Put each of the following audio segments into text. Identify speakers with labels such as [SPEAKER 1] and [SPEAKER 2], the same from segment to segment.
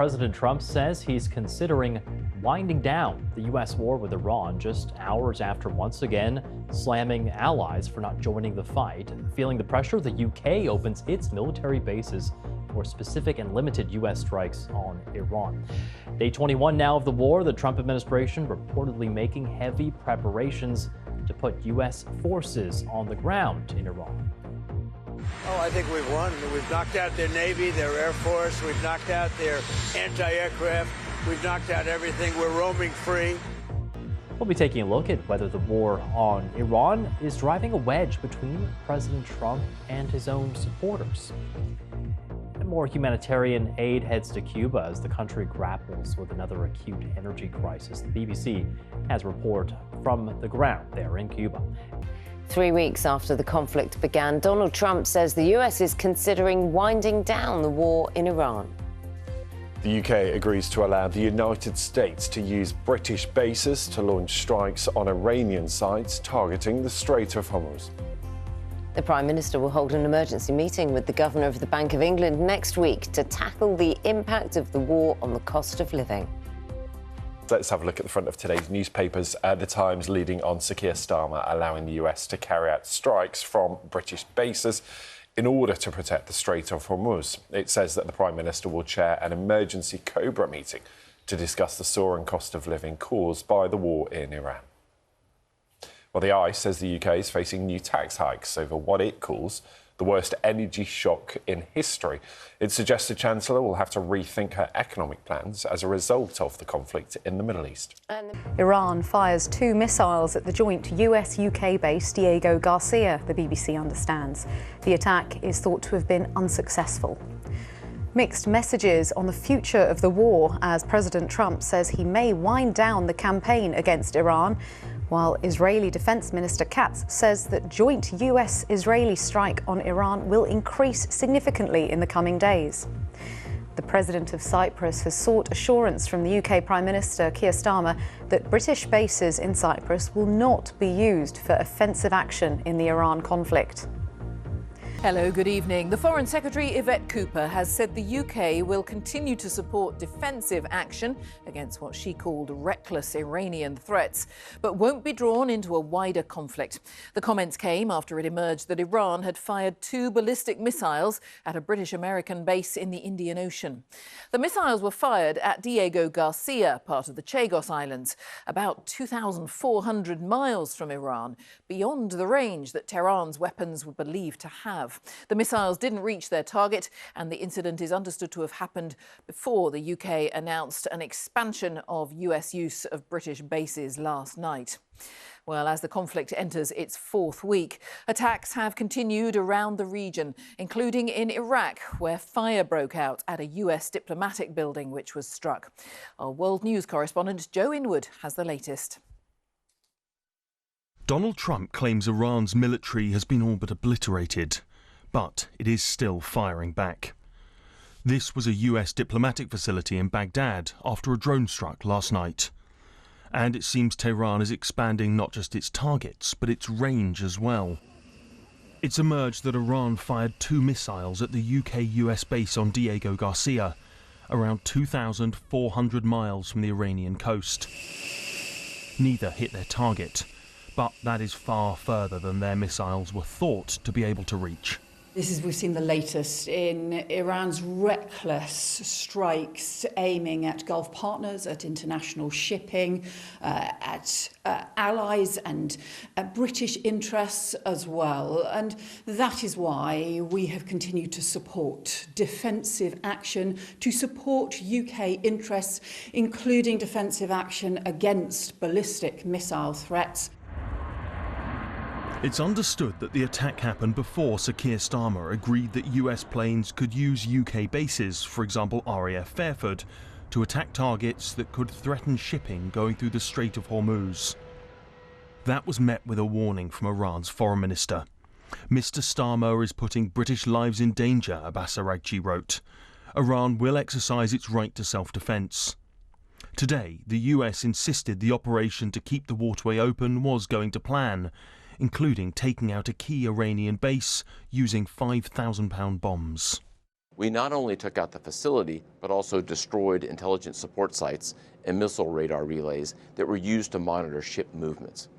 [SPEAKER 1] President Trump says he's considering winding down the U.S. war with Iran just hours after once again slamming allies for not joining the fight. Feeling the pressure, the UK opens its military bases for specific and limited U.S. strikes on Iran. Day 21 now of the war, the Trump administration reportedly making heavy preparations to put U.S. forces on the ground in Iran.
[SPEAKER 2] Oh, I think we've won. We've knocked out their Navy, their Air Force. We've knocked out their anti-aircraft. We've knocked out everything. We're roaming free.
[SPEAKER 1] We'll be taking a look at whether the war on Iran is driving a wedge between President Trump and his own supporters. And more humanitarian aid heads to Cuba as the country grapples with another acute energy crisis. The BBC has a report from the ground there in Cuba.
[SPEAKER 3] 3 weeks after the conflict began, Donald Trump says the US is considering winding down the war in Iran.
[SPEAKER 4] The UK agrees to allow the United States to use British bases to launch strikes on Iranian sites targeting the Strait of Hormuz.
[SPEAKER 3] The Prime Minister will hold an emergency meeting with the Governor of the Bank of England next week to tackle the impact of the war on the cost of living.
[SPEAKER 4] Let's have a look at the front of today's newspapers. The Times leading on Sir Keir Starmer allowing the US to carry out strikes from British bases in order to protect the Strait of Hormuz. It says that the Prime Minister will chair an emergency Cobra meeting to discuss the soaring cost of living caused by the war in Iran. Well, the Eye says the UK is facing new tax hikes over what it calls the worst energy shock in history. It suggests the Chancellor will have to rethink her economic plans as a result of the conflict in the Middle East.
[SPEAKER 5] Iran fires 2 missiles at the joint US-UK base Diego Garcia, the BBC understands. The attack is thought to have been unsuccessful. Mixed messages on the future of the war as President Trump says he may wind down the campaign against Iran, while Israeli Defense Minister Katz says that joint US-Israeli strike on Iran will increase significantly in the coming days. The President of Cyprus has sought assurance from the UK Prime Minister Keir Starmer that British bases in Cyprus will not be used for offensive action in the Iran conflict.
[SPEAKER 6] Hello, good evening. The Foreign Secretary Yvette Cooper has said the UK will continue to support defensive action against what she called reckless Iranian threats, but won't be drawn into a wider conflict. The comments came after it emerged that Iran had fired 2 ballistic missiles at a British-American base in the Indian Ocean. The missiles were fired at Diego Garcia, part of the Chagos Islands, about 2,400 miles from Iran, beyond the range that Tehran's weapons were believed to have. The missiles didn't reach their target, and the incident is understood to have happened before the UK announced an expansion of US use of British bases last night. Well, as the conflict enters its 4th week, attacks have continued around the region, including in Iraq, where fire broke out at a US diplomatic building which was struck. Our World News correspondent Joe Inwood has the latest.
[SPEAKER 7] Donald Trump claims Iran's military has been all but obliterated, but it is still firing back. This was a US diplomatic facility in Baghdad after a drone struck last night. And it seems Tehran is expanding not just its targets, but its range as well. It's emerged that Iran fired 2 missiles at the UK-US base on Diego Garcia, around 2,400 miles from the Iranian coast. Neither hit their target, but that is far further than their missiles were thought to be able to reach.
[SPEAKER 8] We've seen the latest in Iran's reckless strikes aiming at Gulf partners, at international shipping, at allies and British interests as well. And that is why we have continued to support defensive action, to support UK interests, including defensive action against ballistic missile threats.
[SPEAKER 7] It's understood that the attack happened before Sir Keir Starmer agreed that US planes could use UK bases, for example RAF Fairford, to attack targets that could threaten shipping going through the Strait of Hormuz. That was met with a warning from Iran's foreign minister. Mr. Starmer is putting British lives in danger, Abbas Araghchi wrote. Iran will exercise its right to self-defence. Today, the US insisted the operation to keep the waterway open was going to plan, including taking out a key Iranian base using £5,000 bombs.
[SPEAKER 9] We not only took out the facility, but also destroyed intelligence support sites and missile radar relays that were used to monitor ship movements.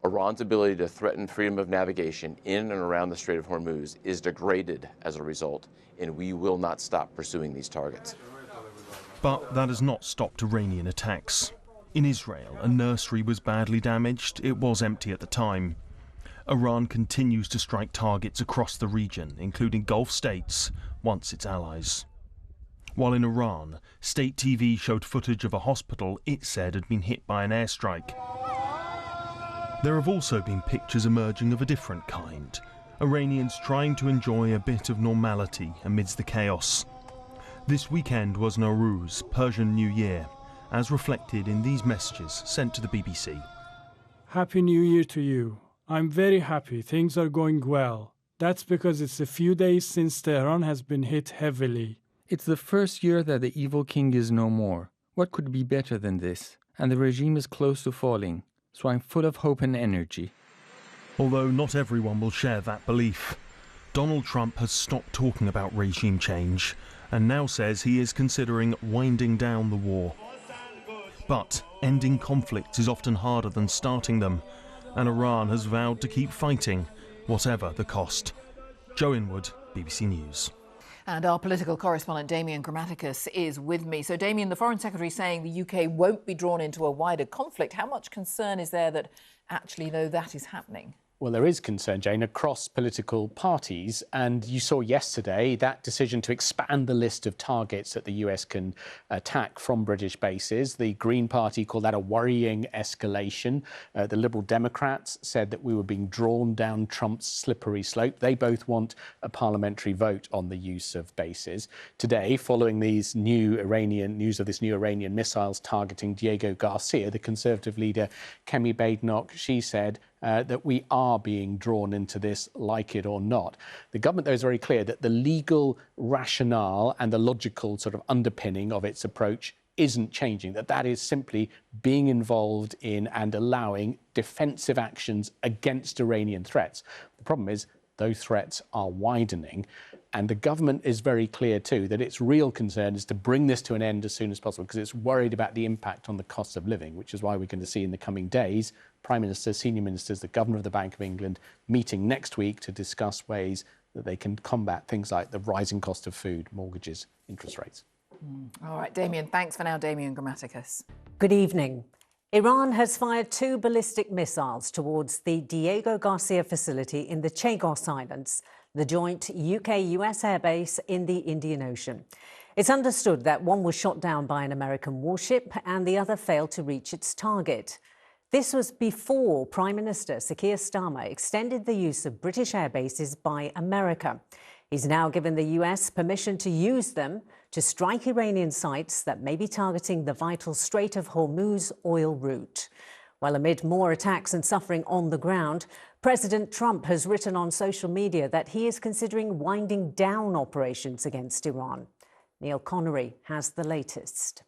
[SPEAKER 9] Iran's ability to threaten freedom of navigation in and around the Strait of Hormuz is degraded as a result, and we will not stop pursuing these targets.
[SPEAKER 7] But that has not stopped Iranian attacks. In Israel, a nursery was badly damaged. It was empty at the time. Iran continues to strike targets across the region, including Gulf states, once its allies. While in Iran, state TV showed footage of a hospital it said had been hit by an airstrike. There have also been pictures emerging of a different kind. Iranians trying to enjoy a bit of normality amidst the chaos. This weekend was Nowruz, Persian New Year, as reflected in these messages sent to the BBC.
[SPEAKER 10] Happy New Year to you. I'm very happy. Things are going well. That's because it's a few days since Tehran has been hit heavily.
[SPEAKER 11] It's the first year that the evil king is no more. What could be better than this? And the regime is close to falling. So I'm full of hope and energy.
[SPEAKER 7] Although not everyone will share that belief. Donald Trump has stopped talking about regime change and now says he is considering winding down the war. But ending conflicts is often harder than starting them, and Iran has vowed to keep fighting, whatever the cost. Joe Inwood, BBC News.
[SPEAKER 6] And our political correspondent Damien Grammaticus is with me. So Damien, the Foreign Secretary saying the UK won't be drawn into a wider conflict. How much concern is there that actually, though, that is happening?
[SPEAKER 12] Well, there is concern, Jane, across political parties. And you saw yesterday that decision to expand the list of targets that the US can attack from British bases. The Green Party called that a worrying escalation. The Liberal Democrats said that we were being drawn down Trump's slippery slope. They both want a parliamentary vote on the use of bases. Today, following these news of this new Iranian missiles targeting Diego Garcia, the Conservative leader, Kemi Badenoch, she said that we are being drawn into this, like it or not. The government, though, is very clear that the legal rationale and the logical sort of underpinning of its approach isn't changing, that is simply being involved in and allowing defensive actions against Iranian threats. The problem is those threats are widening. And the government is very clear, too, that its real concern is to bring this to an end as soon as possible because it's worried about the impact on the cost of living, which is why we're going to see in the coming days Prime Ministers, senior ministers, the Governor of the Bank of England meeting next week to discuss ways that they can combat things like the rising cost of food, mortgages, interest rates.
[SPEAKER 6] All right, Damien, thanks for now, Damien Grammaticus.
[SPEAKER 13] Good evening. Iran has fired 2 ballistic missiles towards the Diego Garcia facility in the Chagos Islands, the joint UK-US airbase in the Indian Ocean. It's understood that one was shot down by an American warship and the other failed to reach its target. This was before Prime Minister Sir Keir Starmer extended the use of British air bases by America. He's now given the US permission to use them to strike Iranian sites that may be targeting the vital Strait of Hormuz oil route. Well, amid more attacks and suffering on the ground, President Trump has written on social media that he is considering winding down operations against Iran. Neil Connery has the latest.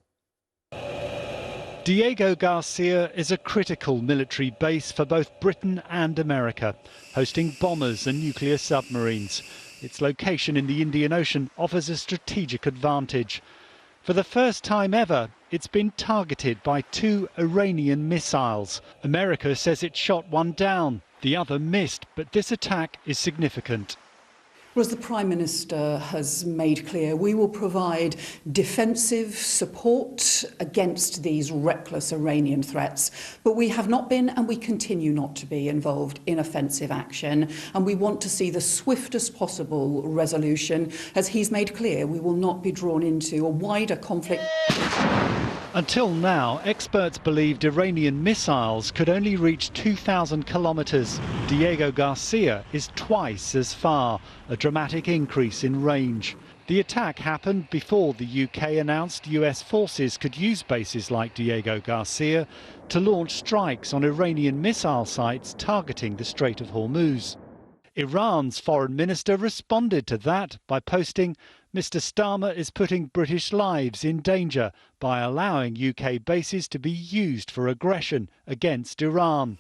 [SPEAKER 14] Diego Garcia is a critical military base for both Britain and America, hosting bombers and nuclear submarines. Its location in the Indian Ocean offers a strategic advantage. For the first time ever, it's been targeted by 2 Iranian missiles. America says it shot one down. The other missed, but this attack is significant.
[SPEAKER 8] Well, as the Prime Minister has made clear, we will provide defensive support against these reckless Iranian threats. But we have not been and we continue not to be involved in offensive action. And we want to see the swiftest possible resolution. As he's made clear, we will not be drawn into a wider conflict.
[SPEAKER 14] Until now, experts believed Iranian missiles could only reach 2,000 kilometres. Diego Garcia is twice as far, a dramatic increase in range. The attack happened before the UK announced US forces could use bases like Diego Garcia to launch strikes on Iranian missile sites targeting the Strait of Hormuz. Iran's foreign minister responded to that by posting, "Mr. Starmer is putting British lives in danger by allowing UK bases to be used for aggression against Iran."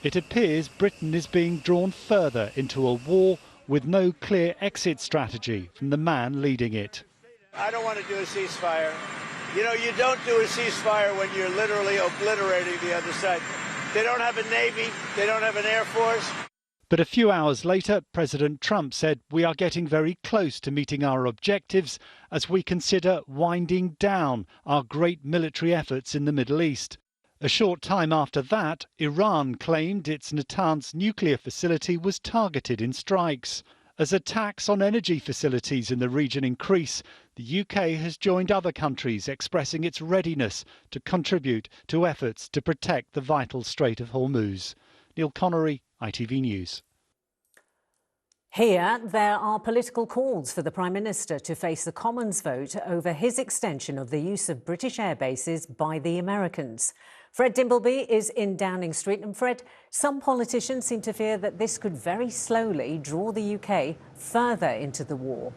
[SPEAKER 14] It appears Britain is being drawn further into a war with no clear exit strategy from the man leading it.
[SPEAKER 2] I don't want to do a ceasefire. You know, you don't do a ceasefire when you're literally obliterating the other side. They don't have a Navy. They don't have an Air Force.
[SPEAKER 14] But a few hours later, President Trump said, "We are getting very close to meeting our objectives as we consider winding down our great military efforts in the Middle East." A short time after that, Iran claimed its Natanz nuclear facility was targeted in strikes. As attacks on energy facilities in the region increase, the UK has joined other countries expressing its readiness to contribute to efforts to protect the vital Strait of Hormuz. Neil Connery, ITV News.
[SPEAKER 13] Here, there are political calls for the Prime Minister to face the Commons vote over his extension of the use of British air bases by the Americans. Fred Dimbleby is in Downing Street. And Fred, some politicians seem to fear that this could very slowly draw the UK further into the war.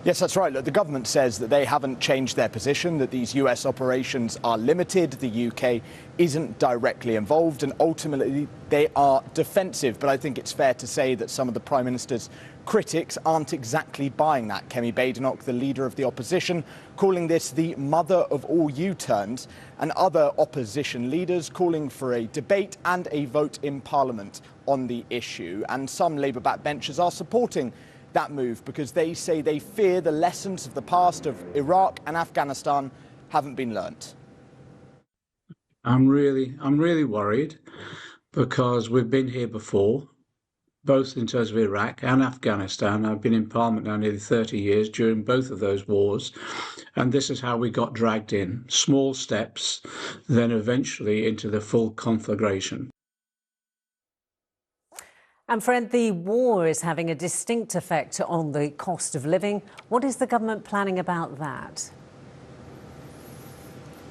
[SPEAKER 15] Yes, that's right. Look, the government says that they haven't changed their position, that these US operations are limited, the UK isn't directly involved, and ultimately they are defensive. But I think it's fair to say that some of the Prime Minister's critics aren't exactly buying that. Kemi Badenoch, the leader of the opposition, calling this the mother of all U-turns, and other opposition leaders calling for a debate and a vote in Parliament on the issue. And some Labour backbenchers are supporting that move because they say they fear the lessons of the past of Iraq and Afghanistan haven't been learnt.
[SPEAKER 16] I'm really worried because we've been here before, both in terms of Iraq and Afghanistan. I've been in Parliament now nearly 30 years during both of those wars, and this is how we got dragged in. Small steps, then eventually into the full conflagration.
[SPEAKER 13] And Fred, the war is having a distinct effect on the cost of living. What is the government planning about that?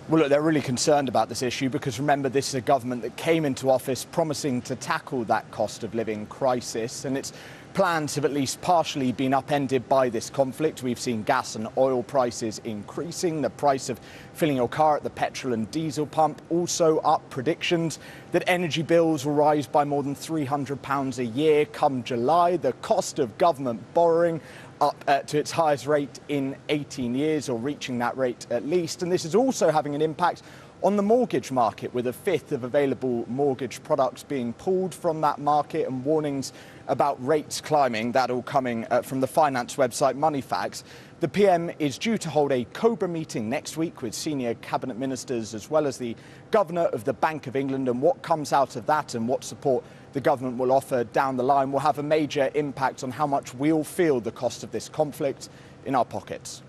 [SPEAKER 15] Well, look, they're really concerned about this issue because, remember, this is a government that came into office promising to tackle that cost of living crisis, and its plans have at least partially been upended by this conflict. We've seen gas and oil prices increasing, the price of filling your car at the petrol and diesel pump also up, predictions that energy bills will rise by more than £300 a year come July, the cost of government borrowing up to its highest rate in 18 years, or reaching that rate at least. And this is also having an impact on the mortgage market, with a fifth of available mortgage products being pulled from that market, and warnings about rates climbing. That all coming from the finance website Moneyfacts. The PM is due to hold a COBRA meeting next week with senior cabinet ministers as well as the governor of the Bank of England, and what comes out of that and what support the government will offer down the line will have a major impact on how much we'll feel the cost of this conflict in our pockets.